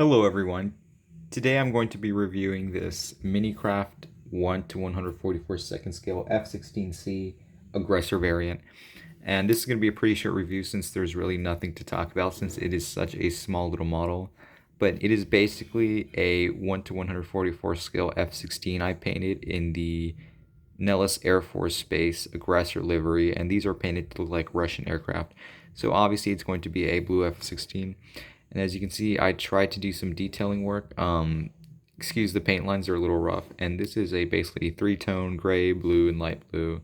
Hello everyone. Today I'm going to be reviewing this Minicraft 1 to 144 scale F-16C Aggressor variant. And this is going to be a pretty short review since there's really nothing to talk about since it is such a small little model. But it is basically a 1 to 144 scale F-16 I painted in the Nellis Air Force Space Aggressor livery, and these are painted to look like Russian aircraft. So obviously it's going to be a blue F-16. And as you can see, I tried to do some detailing work. Excuse the paint lines, are a little rough. And this is a basically three-tone gray, blue, and light blue.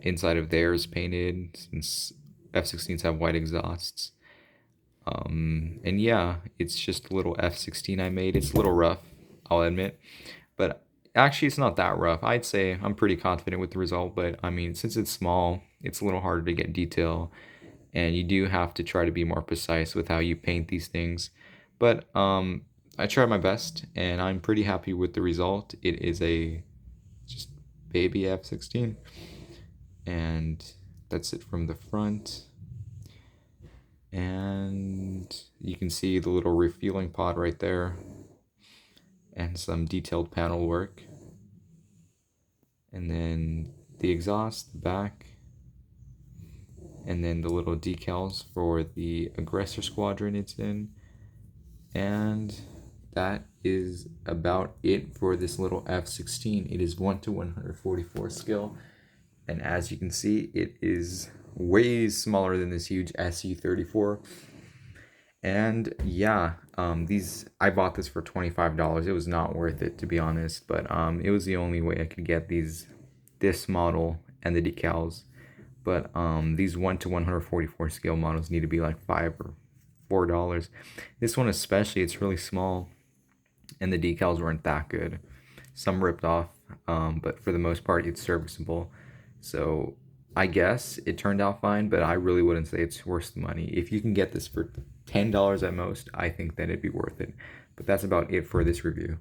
Inside of there is painted since F-16s have white exhausts. And yeah, it's just a little F-16 I made. It's a little rough, I'll admit. But actually, it's not that rough. I'd say I'm pretty confident with the result. But I mean, since it's small, it's a little harder to get detail, and you do have to try to be more precise with how you paint these things. But I tried my best, and I'm pretty happy with the result. It is a just baby F-16, and that's it from the front. And you can see the little refueling pod right there, and some detailed panel work. And then the exhaust, the back, and then the little decals for the Aggressor squadron it's in. And that is about it for this little F-16. It is 1 to 144 scale, and as you can see, it is way smaller than this huge SU-34. And yeah, I bought this for $25. It was not worth it, to be honest, but it was the only way I could get this model and the decals. But these 1 to 144 scale models need to be like $5 or $4. This one especially, it's really small, and the decals weren't that good. Some ripped off, but for the most part, it's serviceable. So I guess it turned out fine, but I really wouldn't say it's worth the money. If you can get this for $10 at most, I think that it'd be worth it. But that's about it for this review.